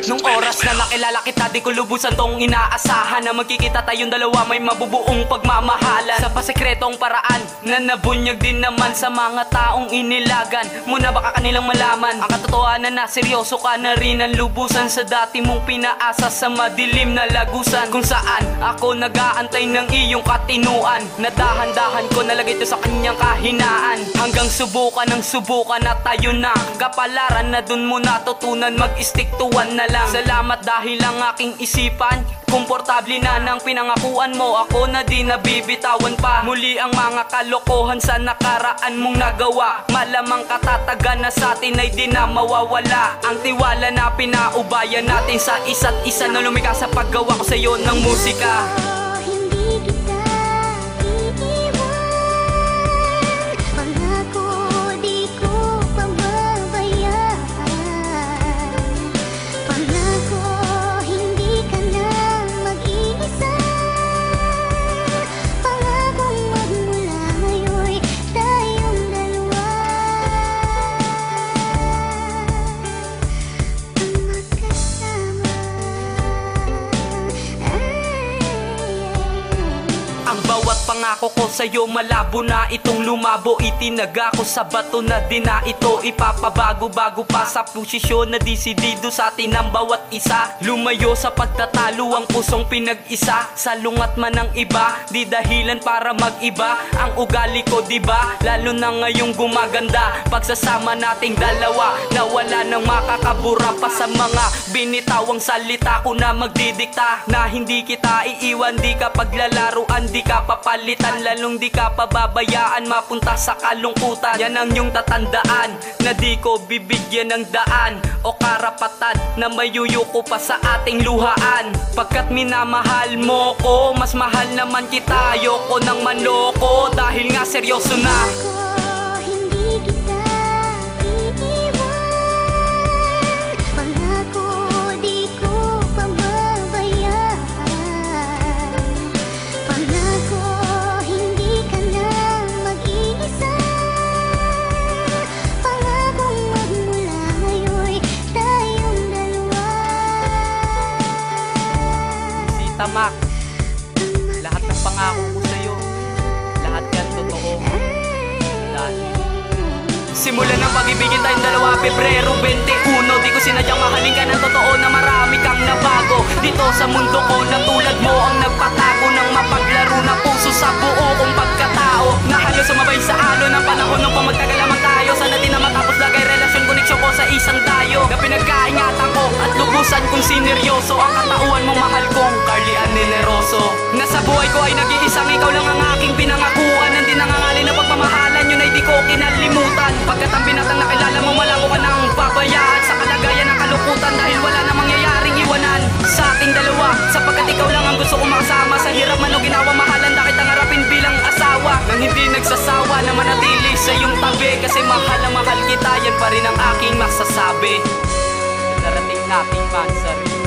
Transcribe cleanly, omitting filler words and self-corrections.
Nung oras na nakilala kita, di ko lubusan tong inaasahan na magkikita tayong dalawa, may mabubuong pagmamahalan. Sa pasekretong paraan na nabunyag din naman sa mga taong inilagan. Muna baka kanilang malaman ang katotohanan na seryoso ka na rin ang lubusan sa dati mong pinaasa sa madilim na lagusan, kung saan ako nag-aantay ng iyong katinuan. Nadahan-dahan ko nalagay ito sa kanyang kahinaan, hanggang subukan ng subukan na tayo na kapalaran na dun mo natutunan mag-stick to one na lang. Salamat dahil ang aking isipan komportable na ng pinangakuan mo. Ako na di nabibitawan pa muli ang mga kalokohan sa nakaraan mong nagawa. Malamang katatagan na sa atin ay di na mawawala ang tiwala na pinaubayan natin sa isa't isa na lumika sa paggawa ko sa iyo ng musika. Pangako ko sa'yo malabo na itong lumabo. Itinaga ko sa bato na di na ito ipapabago-bago pa sa posisyon na desidido sa atin ang bawat isa. Lumayo sa pagtatalo ang pusong pinag-isa. Salungat man ng iba, di dahilan para mag-iba ang ugali ko, diba? Lalo na ngayong gumaganda pagsasama nating dalawa, na wala nang makakabura pa sa mga binitawang salita ko na magdidikta na hindi kita iiwan, di ka paglalaruan, di ka papalitan, lalong di ka pababayaan mapunta sa kalungkutan. Yan ang iyong tatandaan na di ko bibigyan ng daan o karapatan na mayuyuko pa sa ating luhaan. Pagkat minamahal mo ko, mas mahal naman kita. Ayoko nang manloko dahil nga seryoso na. Tamak, lahat ng pangako ko sa'yo, lahat yan totoo. Dahil simulan ng pag-ibigin tayong dalawa, Pebrero 21. Di ko sinadyang mahalin ka ng totoo na marami kang nabago dito sa mundo ko, na tulad mo ang nagpatago ng mapaglaro na puso sa buo kong pagkatao. Nahayo sumabay sa alon ng panahon nung pamagtagal lamang tayo. Sana di na matapos lagay relasyon, koneksyon ko sa isang tayo na pinagkaingatan ko at lubusan kong sineryoso ang katauhan mong mahal kong Carly-Ann Generoso. Nasa buhay ko ay nag-iisang ikaw lang ang aking pinangakuan. Ang dinangangali na pagmamahalan yun ay di ko kinalimutan. Pagkat ang binatang nakilala mo, malako ka nang babayaan sa kalagayan ng kalukutan, dahil wala na mangyayaring iwanan sa ating dalawa. Sapagkat ikaw lang ang gusto kong makasama sa hirap man o ginawa, mahalan na kitang harapin bilang asawa nang hindi nagsasawa na manatili sa iyong tabi. Kasi mahal na mahal kita, yan pa rin ang aking masasabi. Narating nating man sa rin.